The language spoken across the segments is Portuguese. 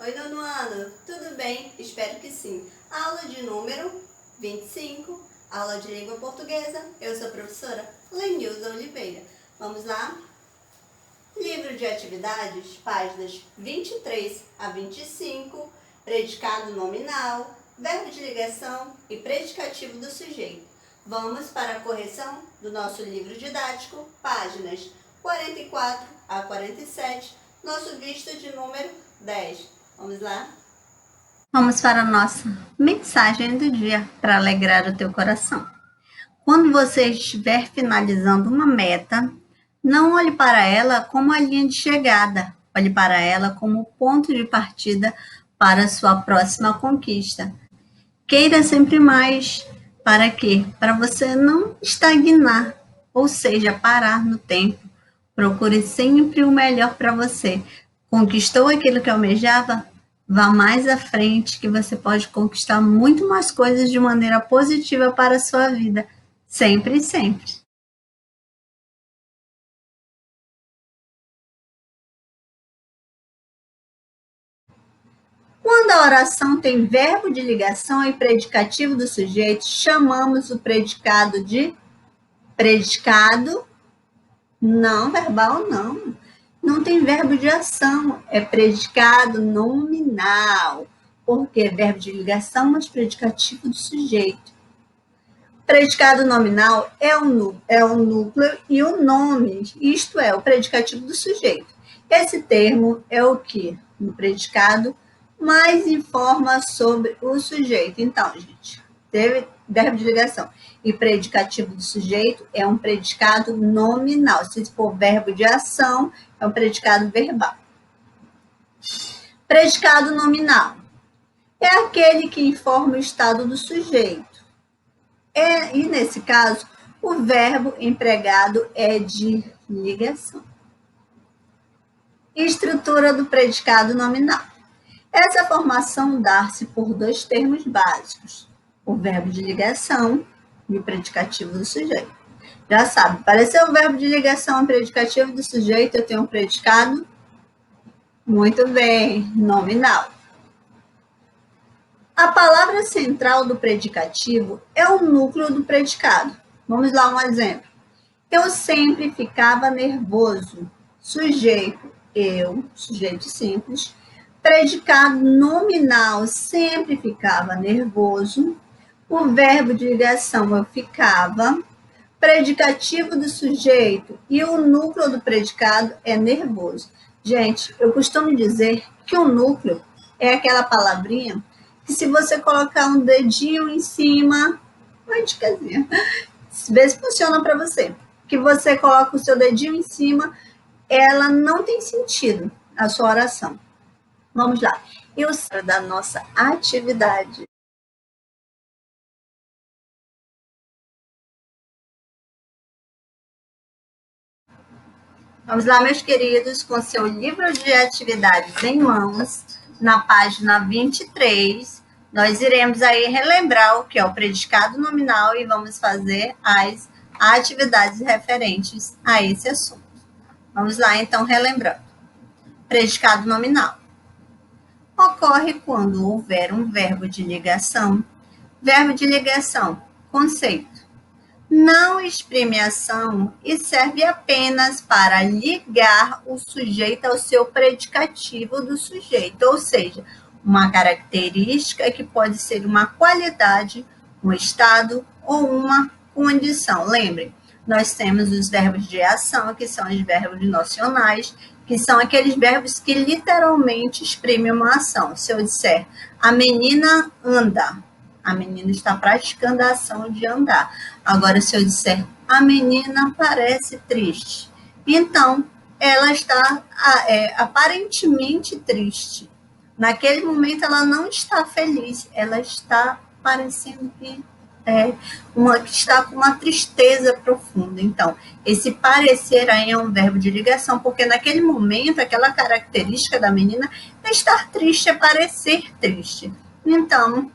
Oi, nono ano, tudo bem? Espero que sim. Aula de número 25, aula de língua portuguesa. Eu sou a professora Lenilza Oliveira. Vamos lá? Livro de atividades, páginas 23 a 25, predicado nominal, verbo de ligação e predicativo do sujeito. Vamos para a correção do nosso livro didático, páginas 44 a 47, nosso visto de número 10. Vamos lá? Vamos para a nossa mensagem do dia para alegrar o teu coração. Quando você estiver finalizando uma meta, não olhe para ela como a linha de chegada, olhe para ela como o ponto de partida para a sua próxima conquista. Queira sempre mais. Para quê? Para você não estagnar, ou seja, parar no tempo. Procure sempre o melhor para você. Conquistou aquilo que almejava? Vá mais à frente, que você pode conquistar muito mais coisas de maneira positiva para a sua vida. Sempre e sempre. Quando a oração tem verbo de ligação e predicativo do sujeito, chamamos o predicado de predicado não verbal, não. Não tem verbo de ação, é predicado nominal, porque é verbo de ligação, mas predicativo do sujeito. Predicado nominal é o núcleo e o nome, isto é, o predicativo do sujeito. Esse termo é o que, no predicado, mais informa sobre o sujeito. Então, gente, teve verbo de ligação e predicativo do sujeito é um predicado nominal. Se for verbo de ação, é um predicado verbal. Predicado nominal é aquele que informa o estado do sujeito. E nesse caso, o verbo empregado é de ligação. Estrutura do predicado nominal. Essa formação dá-se por dois termos básicos: o verbo de ligação e o predicativo do sujeito. Já sabe, apareceu o verbo de ligação e predicativo do sujeito, eu tenho um predicado? Muito bem, nominal. A palavra central do predicativo é o núcleo do predicado. Vamos lá um exemplo. Eu sempre ficava nervoso. Sujeito, eu, sujeito simples. Predicado nominal, sempre ficava nervoso. O verbo de ligação, eu ficava. Predicativo do sujeito e o núcleo do predicado é nervoso. Gente, eu costumo dizer que o núcleo é aquela palavrinha que se você colocar um dedinho em cima, uma dicasinha, vê se funciona para você. Que você coloca o seu dedinho em cima, ela não tem sentido, a sua oração. Vamos lá. E o centro da nossa atividade. Vamos lá, meus queridos, com seu livro de atividades em mãos, na página 23, nós iremos aí relembrar o que é o predicado nominal e vamos fazer as atividades referentes a esse assunto. Vamos lá, então, relembrando. Predicado nominal. Ocorre quando houver um verbo de ligação. Verbo de ligação, conceito. Não exprime ação e serve apenas para ligar o sujeito ao seu predicativo do sujeito, ou seja, uma característica que pode ser uma qualidade, um estado ou uma condição. Lembrem, nós temos os verbos de ação, que são os verbos nocionais, que são aqueles verbos que literalmente exprimem uma ação. Se eu disser, a menina anda, a menina está praticando a ação de andar. Agora, se eu disser, a menina parece triste, então, ela está aparentemente triste. Naquele momento, ela não está feliz, ela está parecendo que está com uma tristeza profunda. Então, esse parecer aí é um verbo de ligação, porque naquele momento, aquela característica da menina é estar triste, é parecer triste. Então,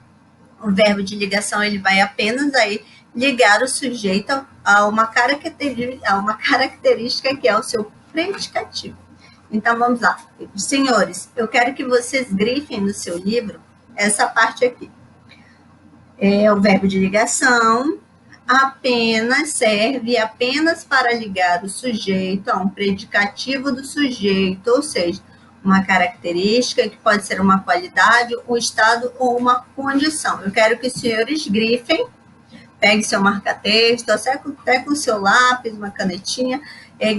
o verbo de ligação ele vai apenas aí ligar o sujeito a uma característica que é o seu predicativo. Então, vamos lá. Senhores, eu quero que vocês grifem no seu livro essa parte aqui. É o verbo de ligação, serve apenas para ligar o sujeito a um predicativo do sujeito, ou seja, uma característica que pode ser uma qualidade, um estado ou uma condição. Eu quero que os senhores grifem, pegue seu marca-texto, até com o seu lápis, uma canetinha,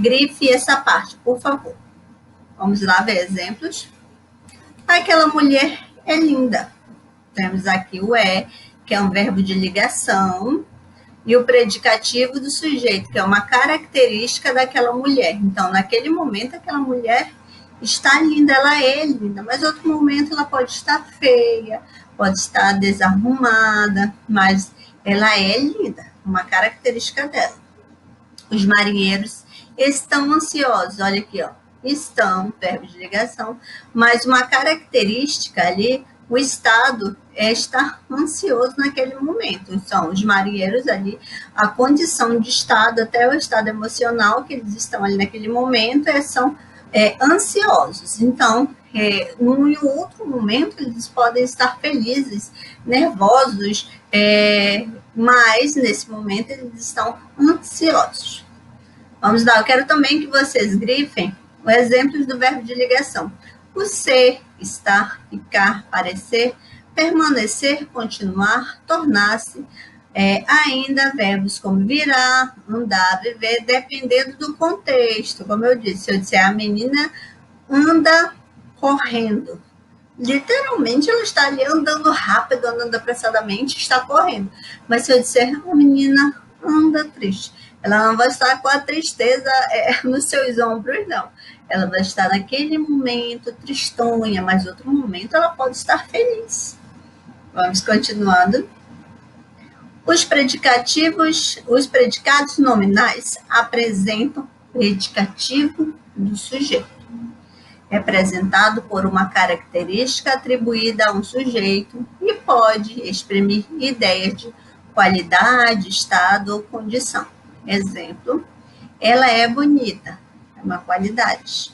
grife essa parte, por favor. Vamos lá ver exemplos. Aquela mulher é linda. Temos aqui o que é um verbo de ligação, e o predicativo do sujeito, que é uma característica daquela mulher. Então, naquele momento, aquela mulher está linda, ela é linda, mas em outro momento ela pode estar feia, pode estar desarrumada, mas ela é linda, uma característica dela. Os marinheiros estão ansiosos, olha aqui, ó, estão, verbo de ligação, mas uma característica ali, o estado é estar ansioso naquele momento. São os marinheiros ali, a condição de estado, até o estado emocional que eles estão ali naquele momento, são ansiosos. Então, num e outro momento, eles podem estar felizes, nervosos, mas nesse momento eles estão ansiosos. Vamos lá, eu quero também que vocês grifem os exemplos do verbo de ligação. O ser, estar, ficar, parecer, permanecer, continuar, tornar-se, ainda verbos como virar, andar, viver, dependendo do contexto. Como eu disse, se eu disser a menina anda correndo, literalmente ela está ali andando rápido, andando apressadamente, está correndo. Mas se eu disser a menina anda triste, ela não vai estar com a tristeza nos seus ombros, não. Ela vai estar naquele momento tristonha, mas outro momento ela pode estar feliz. Vamos continuando. Os predicados nominais apresentam predicativo do sujeito, representado por uma característica atribuída a um sujeito e pode exprimir ideias de qualidade, estado ou condição. Exemplo, ela é bonita, é uma qualidade.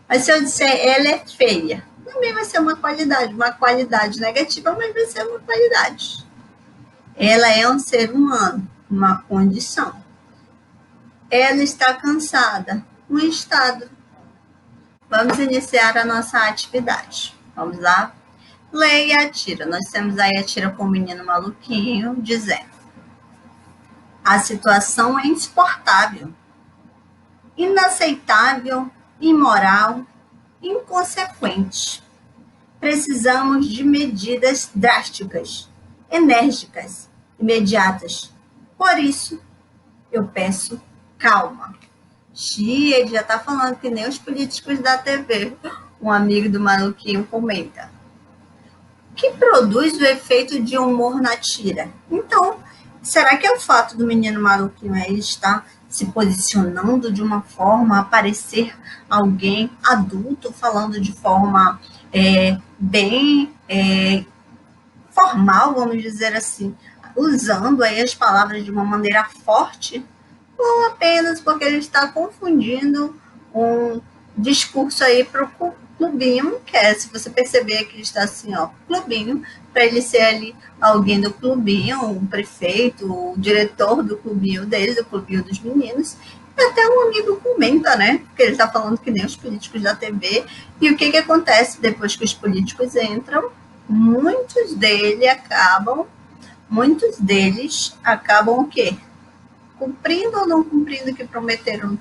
Mas se eu disser ela é feia, também vai ser uma qualidade negativa, mas vai ser uma qualidade. Ela é um ser humano, uma condição. Ela está cansada, um estado. Vamos iniciar a nossa atividade. Vamos lá? Leia a tira. Nós temos aí a tira com o menino maluquinho, dizendo: a situação é insuportável, inaceitável, imoral, inconsequente. Precisamos de medidas drásticas, enérgicas, imediatas. Por isso, eu peço calma. Ele já está falando que nem os políticos da TV. Um amigo do maluquinho comenta: que produz o efeito de humor na tira. Então, será que é o fato do menino maluquinho aí estar se posicionando de uma forma a parecer alguém adulto, falando de forma bem formal, vamos dizer assim, usando aí as palavras de uma maneira forte, ou apenas porque ele está confundindo um discurso aí para o clubinho, que se você perceber que ele está assim, ó, clubinho, para ele ser ali alguém do clubinho, um prefeito, o diretor do clubinho deles, do clubinho dos meninos, e até um amigo comenta, né, porque ele está falando que nem os políticos da TV, e o que acontece depois que os políticos entram? Muitos deles acabam o quê? Cumprindo ou não cumprindo o que prometeram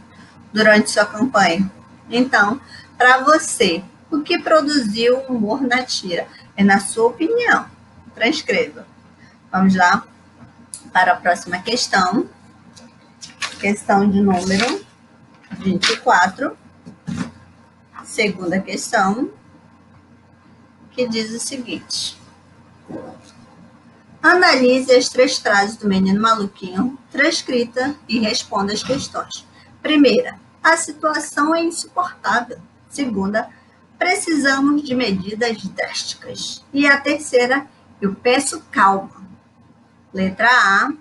durante sua campanha. Então, para você, o que produziu o humor na tira? É na sua opinião. Transcreva. Vamos lá para a próxima questão. Questão de número 24. Segunda questão, que diz o seguinte: analise as 3 frases do menino maluquinho, transcrita, e responda as questões. Primeira, a situação é insuportável. Segunda, precisamos de medidas drásticas. E a terceira, eu peço calma. Letra A,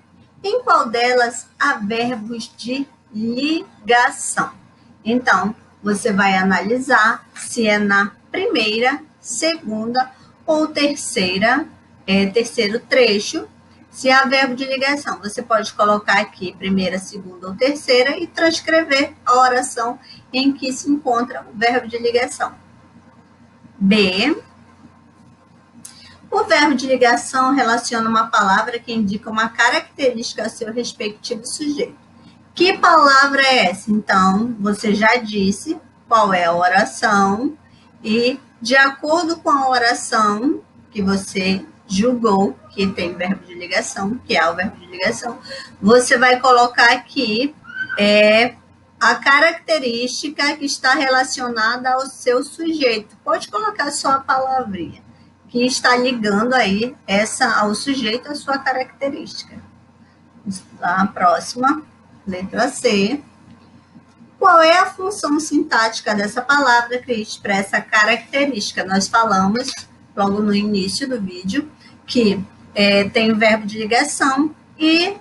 em qual delas há verbos de ligação? Então, você vai analisar se é na primeira, segunda ou terceiro trecho. Se há verbo de ligação, você pode colocar aqui primeira, segunda ou terceira e transcrever a oração em que se encontra o verbo de ligação. B. O verbo de ligação relaciona uma palavra que indica uma característica ao seu respectivo sujeito. Que palavra é essa? Então, você já disse qual é a oração e, de acordo com a oração que você julgou que tem verbo de ligação, que é o verbo de ligação, você vai colocar aqui a característica que está relacionada ao seu sujeito. Pode colocar só a palavrinha que está ligando aí ao sujeito a sua característica. A próxima, letra C. Qual é a função sintática dessa palavra que expressa a característica? Nós falamos logo no início do vídeo que tem o verbo de ligação e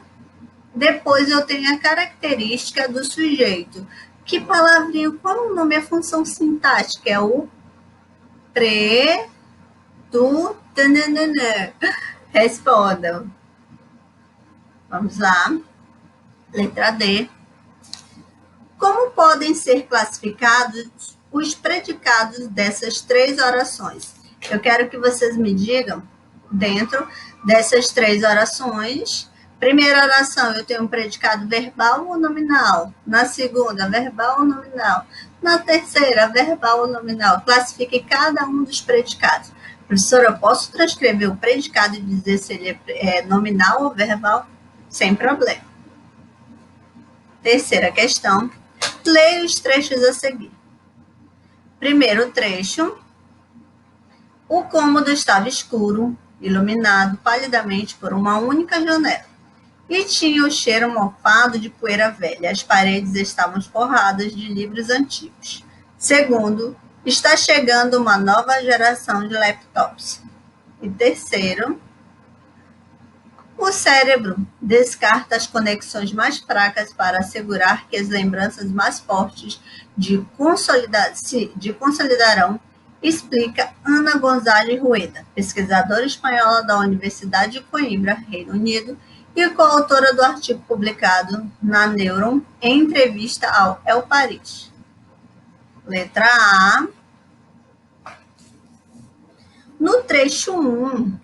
depois eu tenho a característica do sujeito. Que palavrinha? Qual o nome? A função sintática é o Respondam. Vamos lá. Letra D. Como podem ser classificados os predicados dessas 3 orações? Eu quero que vocês me digam, dentro dessas 3 orações, primeira oração, eu tenho um predicado verbal ou nominal? Na segunda, verbal ou nominal? Na terceira, verbal ou nominal? Classifique cada um dos predicados. Professora, eu posso transcrever o predicado e dizer se ele é nominal ou verbal? Sem problema. Terceira questão. Leia os trechos a seguir. Primeiro trecho. O cômodo estava escuro, iluminado palidamente por uma única janela, e tinha o cheiro mofado de poeira velha. As paredes estavam forradas de livros antigos. Segundo, está chegando uma nova geração de laptops. E terceiro, o cérebro descarta as conexões mais fracas para assegurar que as lembranças mais fortes se consolidarão, explica Ana González Rueda, pesquisadora espanhola da Universidade de Coimbra, Reino Unido, e coautora do artigo publicado na Neuron em entrevista ao El País. Letra A. No trecho 1,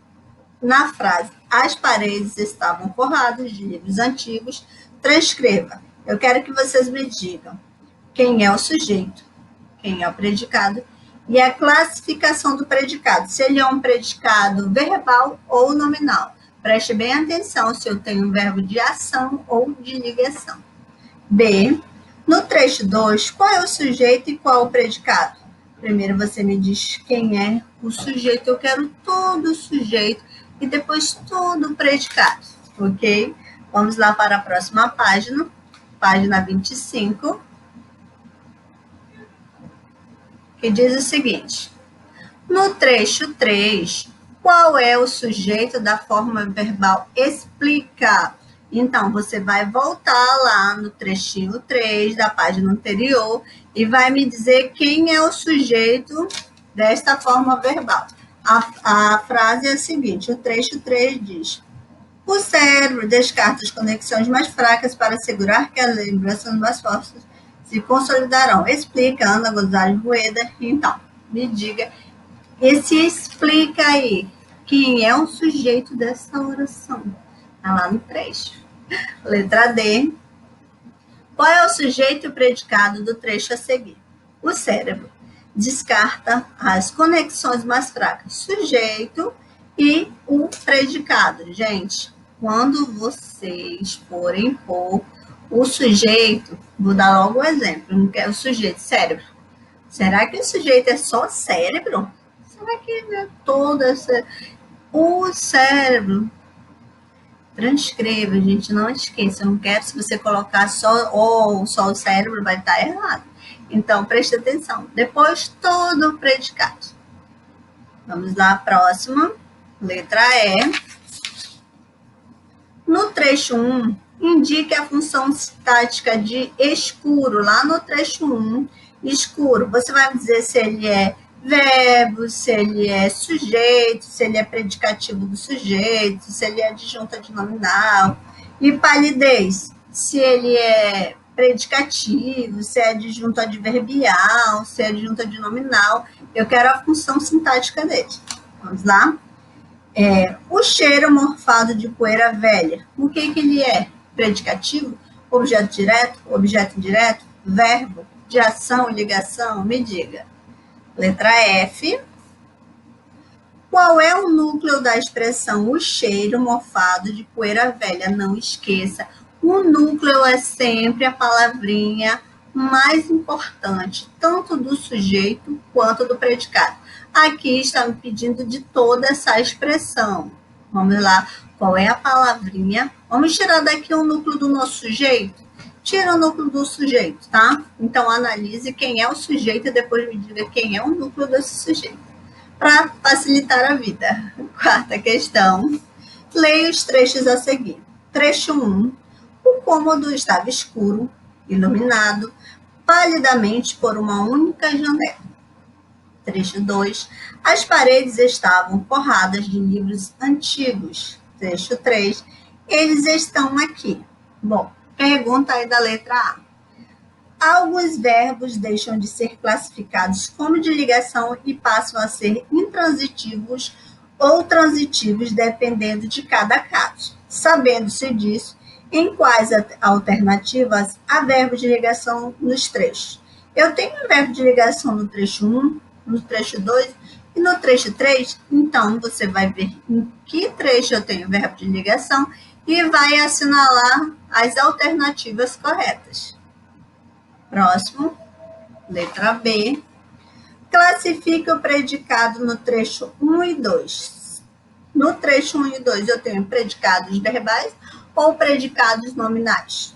na frase as paredes estavam forradas de livros antigos, transcreva. Eu quero que vocês me digam quem é o sujeito, quem é o predicado e a classificação do predicado, se ele é um predicado verbal ou nominal. Preste bem atenção se eu tenho um verbo de ação ou de ligação. B. No trecho 2, qual é o sujeito e qual o predicado? Primeiro você me diz quem é o sujeito, eu quero todo o sujeito e depois todo o predicado, ok? Vamos lá para a próxima página, página 25, que diz o seguinte. No trecho 3, qual é o sujeito da forma verbal? Explica. Então, você vai voltar lá no trechinho 3 da página anterior e vai me dizer quem é o sujeito desta forma verbal. A frase é a seguinte, o trecho 3 diz: o cérebro descarta as conexões mais fracas para assegurar que as lembranças mais fortes se consolidarão. Explica Ana González Rueda. Então, me diga, esse explica aí, quem é o sujeito dessa oração? Está lá no trecho. Letra D. Qual é o sujeito e o predicado do trecho a seguir? O cérebro descarta as conexões mais fracas, sujeito e o predicado. Gente, quando vocês forem pôr o sujeito, vou dar logo o exemplo, não quero o sujeito, cérebro. Será que o sujeito é só cérebro? Será que é todo essa... O cérebro. Transcreva, gente, não esqueça. Eu não quero, se você colocar só o cérebro, vai estar errado. Então, preste atenção. Depois, todo o predicado. Vamos lá, próxima. Letra E. No trecho 1, indique a função sintática de escuro. Lá no trecho 1, Escuro, você vai me dizer se ele é verbo, se ele é sujeito, se ele é predicativo do sujeito, se ele é adjunto adnominal. E palidez, se ele é predicativo, se é adjunto adverbial, se é adjunto adnominal. Eu quero a função sintática dele. Vamos lá? O cheiro morfado de poeira velha. O que ele é? Predicativo? Objeto direto? Objeto indireto? Verbo? De ação, ligação? Me diga. Letra F. Qual é o núcleo da expressão o cheiro mofado de poeira velha? Não esqueça, o núcleo é sempre a palavrinha mais importante, tanto do sujeito quanto do predicado. Aqui está me pedindo de toda essa expressão. Vamos lá, qual é a palavrinha? Vamos tirar daqui o núcleo do nosso sujeito? Tira o núcleo do sujeito, tá? Então, analise quem é o sujeito e depois me diga quem é o núcleo desse sujeito, para facilitar a vida. Quarta questão. Leia os trechos a seguir. Trecho 1. O cômodo estava escuro, iluminado, palidamente por uma única janela. Trecho 2. As paredes estavam forradas de livros antigos. Trecho 3. Eles estão aqui. Bom, pergunta aí da letra A. Alguns verbos deixam de ser classificados como de ligação e passam a ser intransitivos ou transitivos, dependendo de cada caso. Sabendo-se disso, em quais alternativas há verbo de ligação nos trechos? Eu tenho um verbo de ligação no trecho 1, no trecho 2 e no trecho 3, então você vai ver em que trecho eu tenho verbo de ligação e vai assinalar as alternativas corretas. Próximo, letra B. Classifique o predicado no trecho 1 e 2. No trecho 1 e 2 eu tenho predicados verbais ou predicados nominais.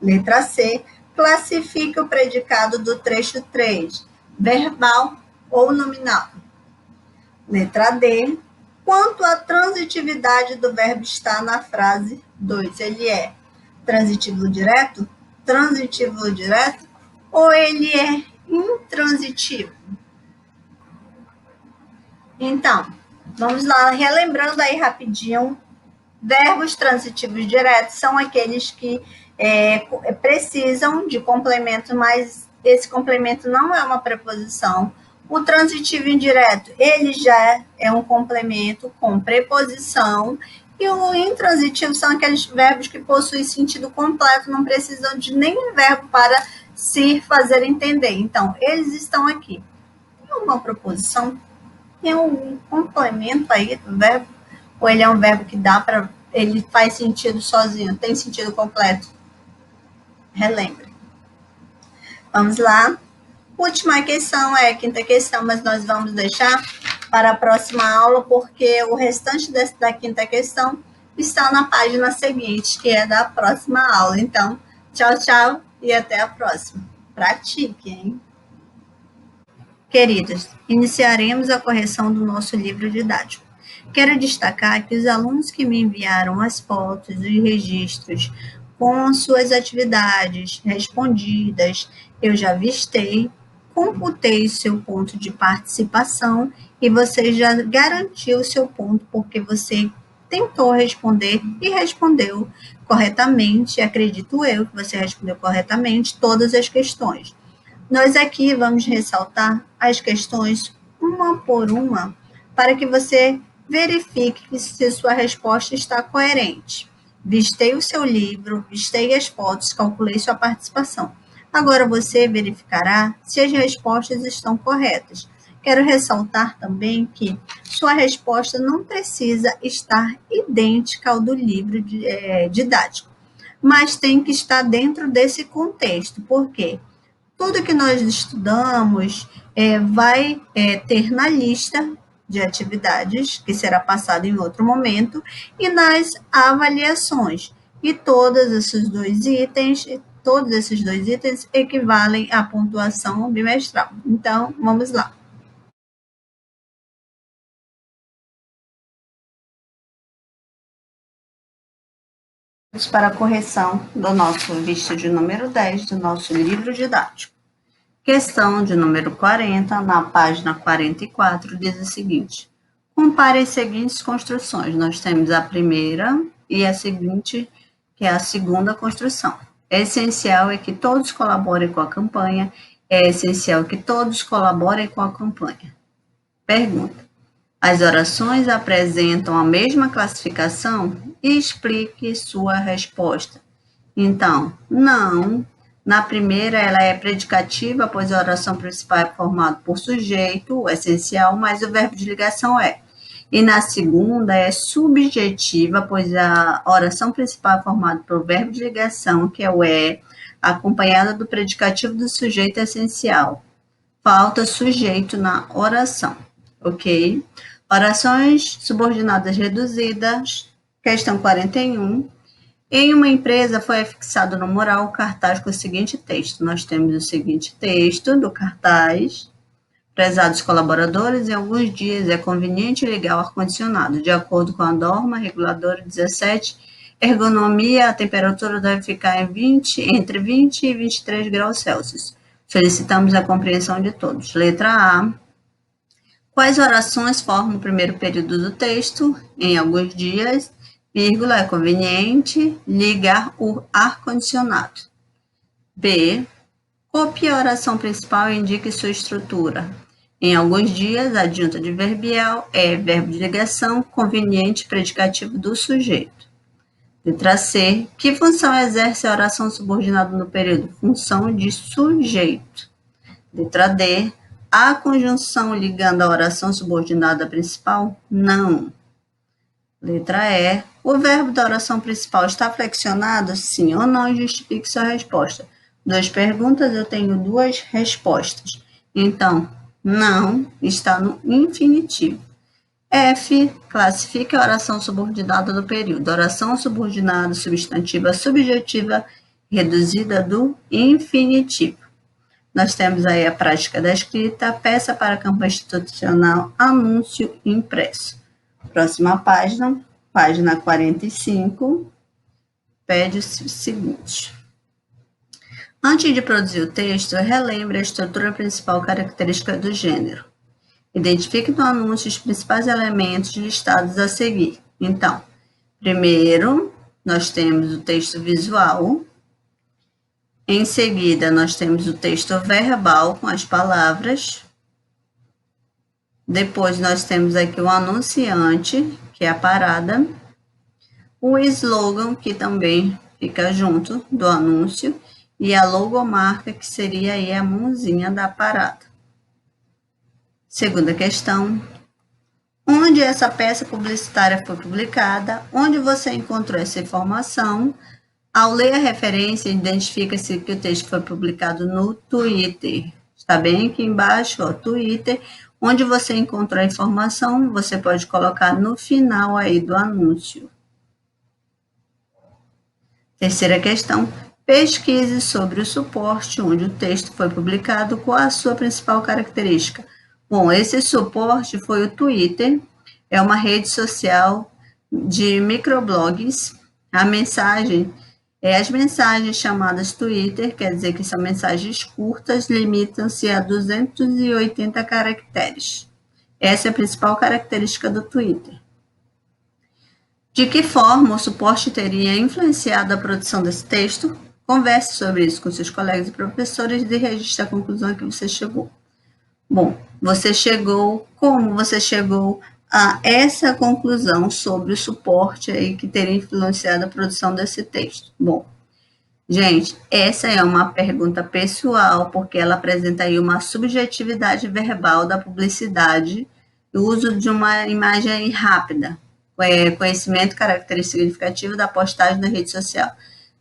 Letra C. Classifique o predicado do trecho 3, verbal ou nominal. Letra D. Quanto à transitividade do verbo estar na frase 2, ele é transitivo direto, transitivo direto, ou ele é intransitivo? Então, vamos lá, relembrando aí rapidinho, verbos transitivos diretos são aqueles que precisam de complemento, mas esse complemento não é uma preposição. O transitivo indireto, ele já é um complemento com preposição, e o intransitivo são aqueles verbos que possuem sentido completo, não precisam de nenhum verbo para se fazer entender. Então, eles estão aqui. Tem uma proposição? Tem um complemento aí do verbo? Ou ele é um verbo que dá para... ele faz sentido sozinho, tem sentido completo? Relembre. Vamos lá. Última questão é a quinta questão, mas nós vamos deixar para a próxima aula, porque o restante da quinta questão está na página seguinte, que é da próxima aula. Então, tchau, tchau e até a próxima. Pratique, hein? Queridas, iniciaremos a correção do nosso livro didático. Quero destacar que os alunos que me enviaram as fotos e registros com suas atividades respondidas, eu já avistei, computei o seu ponto de participação e você já garantiu o seu ponto porque você tentou responder e respondeu corretamente. Acredito eu que você respondeu corretamente todas as questões. Nós aqui vamos ressaltar as questões uma por uma para que você verifique se sua resposta está coerente. Vistei o seu livro, vistei as fotos, calculei sua participação. Agora você verificará se as respostas estão corretas. Quero ressaltar também que sua resposta não precisa estar idêntica ao do livro didático, mas tem que estar dentro desse contexto. Por quê? Tudo que nós estudamos vai ter na lista de atividades, que será passado em outro momento, e nas avaliações. E todos esses dois itens equivalem à pontuação bimestral. Então, vamos lá. Para a correção do nosso vídeo de número 10 do nosso livro didático. Questão de número 40, na página 44, diz o seguinte: compare as seguintes construções. Nós temos a primeira e a seguinte, que é a segunda construção. É essencial que todos colaborem com a campanha. É essencial que todos colaborem com a campanha. Pergunta: as orações apresentam a mesma classificação? E explique sua resposta. Então, não. Na primeira, ela é predicativa, pois a oração principal é formada por sujeito, o essencial, mas o verbo de ligação é. E na segunda, é subjetiva, pois a oração principal é formada pelo verbo de ligação, que é o é, acompanhada do predicativo do sujeito essencial. Falta sujeito na oração, ok? Orações subordinadas reduzidas, questão 41. Em uma empresa foi afixado no mural o cartaz com o seguinte texto. Nós temos o seguinte texto do cartaz: prezados colaboradores, em alguns dias é conveniente ligar o ar-condicionado. De acordo com a norma reguladora 17, ergonomia, a temperatura deve ficar entre 20 e 23 graus Celsius. Solicitamos a compreensão de todos. Letra A. Quais orações formam o primeiro período do texto? Em alguns dias, vírgula, é conveniente ligar o ar-condicionado. B. Copie a oração principal e indique sua estrutura. Em alguns dias, adjunto adverbial é verbo de ligação, conveniente, predicativo do sujeito. Letra C. Que função exerce a oração subordinada no período? Função de sujeito. Letra D. A conjunção ligando a oração subordinada principal? Não. Letra E. O verbo da oração principal está flexionado? Sim ou não? Justifique sua resposta. 2 perguntas, eu tenho 2 respostas. Então, não está no infinitivo. F. Classifique a oração subordinada do período. Oração subordinada substantiva subjetiva reduzida do infinitivo. Nós temos aí a prática da escrita, peça para campanha institucional, anúncio impresso. Próxima página, página 45, pede o seguinte: antes de produzir o texto, relembre a estrutura principal característica do gênero. Identifique no anúncio os principais elementos listados a seguir. Então, primeiro, nós temos o texto visual. Em seguida, nós temos o texto verbal com as palavras. Depois, nós temos aqui o anunciante, que é a parada. O slogan, que também fica junto do anúncio. E a logomarca, que seria aí a mãozinha da parada. Segunda questão: onde essa peça publicitária foi publicada? Onde você encontrou essa informação? Ao ler a referência, identifica-se que o texto foi publicado no Twitter. Está bem aqui embaixo, ó, Twitter. Onde você encontrou a informação, você pode colocar no final aí do anúncio. Terceira questão: pesquise sobre o suporte onde o texto foi publicado. Qual a sua principal característica? Bom, esse suporte foi o Twitter, é uma rede social de microblogs. As mensagens chamadas Twitter, quer dizer que são mensagens curtas, limitam-se a 280 caracteres. Essa é a principal característica do Twitter. De que forma o suporte teria influenciado a produção desse texto? Converse sobre isso com seus colegas e professores e registre a conclusão a que você chegou. Bom, como você chegou a essa conclusão sobre o suporte aí que teria influenciado a produção desse texto? Bom, gente, essa é uma pergunta pessoal, porque ela apresenta aí uma subjetividade verbal da publicidade, o uso de uma imagem rápida, conhecimento característico significativo da postagem na rede social.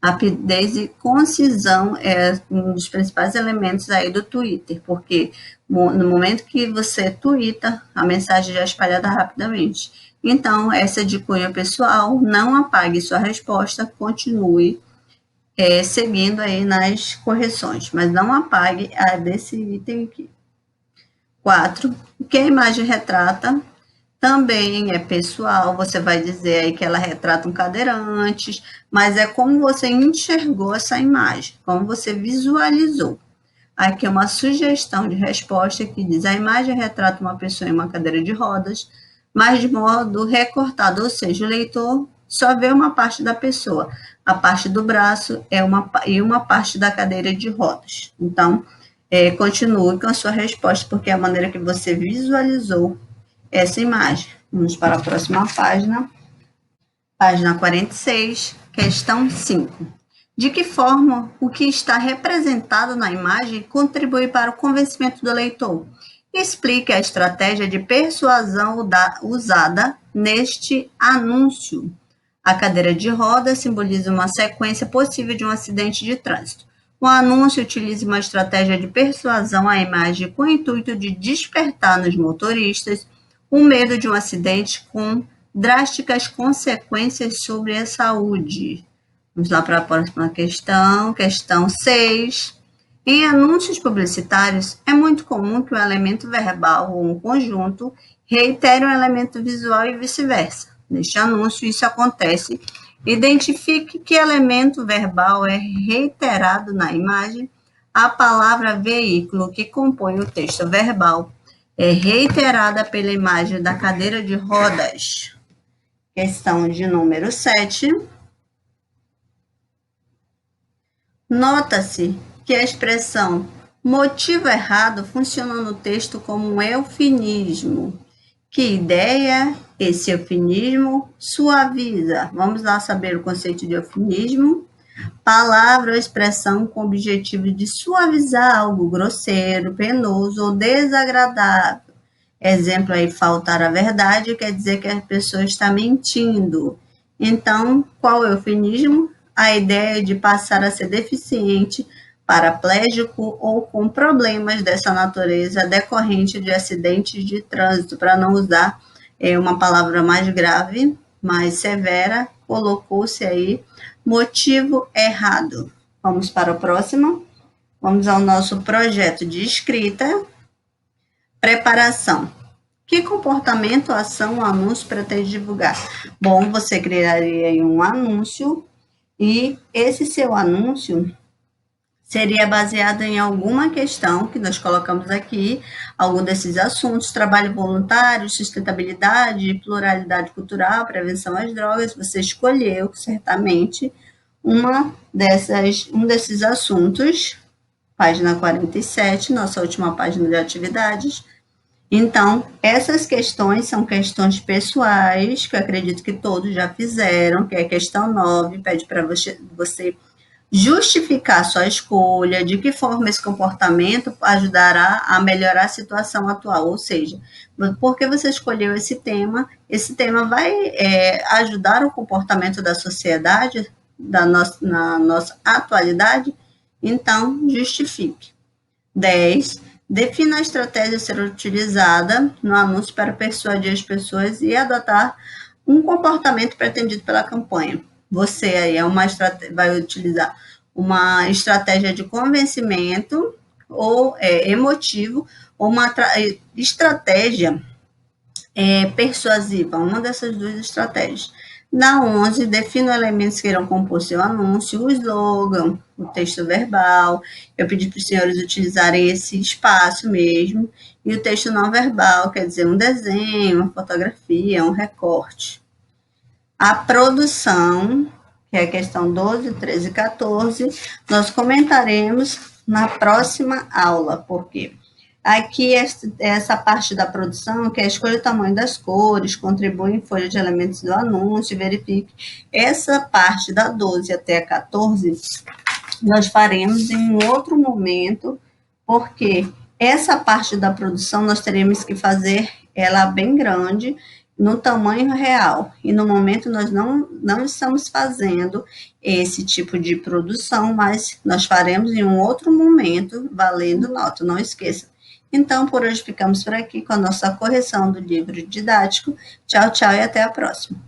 Rapidez e concisão é um dos principais elementos aí do Twitter, porque no momento que você tuita, a mensagem já é espalhada rapidamente. Então, essa é de cunho pessoal, não apague sua resposta, continue seguindo aí nas correções, mas não apague a desse item aqui. 4. O que a imagem retrata? Também é pessoal, você vai dizer aí que ela retrata um cadeirante, mas é como você enxergou essa imagem, como você visualizou. Aqui é uma sugestão de resposta que diz: a imagem retrata uma pessoa em uma cadeira de rodas, mas de modo recortado, ou seja, o leitor só vê uma parte da pessoa, a parte do braço e uma parte da cadeira de rodas. Então, continue com a sua resposta, porque é a maneira que você visualizou essa imagem. Vamos para a próxima página. Página 46, questão 5. De que forma o que está representado na imagem contribui para o convencimento do leitor? Explique a estratégia de persuasão usada neste anúncio. A cadeira de rodas simboliza uma sequência possível de um acidente de trânsito. O anúncio utiliza uma estratégia de persuasão à imagem com o intuito de despertar nos motoristas o medo de um acidente com drásticas consequências sobre a saúde. Vamos lá para a próxima questão, questão 6. Em anúncios publicitários, é muito comum que um elemento verbal ou um conjunto reitere um elemento visual e vice-versa. Neste anúncio, isso acontece. Identifique que elemento verbal é reiterado na imagem. A palavra veículo, que compõe o texto verbal, é reiterada pela imagem da cadeira de rodas. Questão de número 7. Nota-se que a expressão motivo errado funciona no texto como um eufemismo. Que ideia esse eufemismo suaviza? Vamos lá saber o conceito de eufemismo. Palavra ou expressão com o objetivo de suavizar algo grosseiro, penoso ou desagradável. Exemplo aí, faltar a verdade quer dizer que a pessoa está mentindo. Então, qual é o eufemismo? A ideia de passar a ser deficiente, paraplégico ou com problemas dessa natureza decorrente de acidentes de trânsito, para não usar uma palavra mais grave, mais severa, colocou-se aí motivo errado. Vamos para o próximo. Vamos ao nosso projeto de escrita. Preparação. Que comportamento, ação, anúncio pretende divulgar? Bom, você criaria um anúncio e esse seu anúncio seria baseado em alguma questão que nós colocamos aqui, algum desses assuntos: trabalho voluntário, sustentabilidade, pluralidade cultural, prevenção às drogas. Você escolheu, certamente, um desses assuntos, página 47, nossa última página de atividades. Então, essas questões são questões pessoais, que eu acredito que todos já fizeram, que é a questão 9, pede para você justificar sua escolha, de que forma esse comportamento ajudará a melhorar a situação atual, ou seja, por que você escolheu esse tema vai ajudar o comportamento da sociedade na nossa atualidade, então justifique. 10. Defina a estratégia a ser utilizada no anúncio para persuadir as pessoas e adotar um comportamento pretendido pela campanha. Você aí vai utilizar uma estratégia de convencimento ou emotivo, ou uma estratégia persuasiva, uma dessas duas estratégias. Na 11, defina elementos que irão compor seu anúncio, o slogan, o texto verbal. Eu pedi para os senhores utilizarem esse espaço mesmo. E o texto não verbal, quer dizer, um desenho, uma fotografia, um recorte. A produção, que é a questão 12, 13 e 14, nós comentaremos na próxima aula, porque aqui essa parte da produção, que é a escolha do tamanho das cores, contribui em folha de elementos do anúncio, verifique. Essa parte da 12 até a 14, nós faremos em um outro momento, porque essa parte da produção nós teremos que fazer ela bem grande, no tamanho real, e no momento nós não estamos fazendo esse tipo de produção, mas nós faremos em um outro momento, valendo nota, não esqueça. Então, por hoje ficamos por aqui com a nossa correção do livro didático. Tchau, tchau e até a próxima.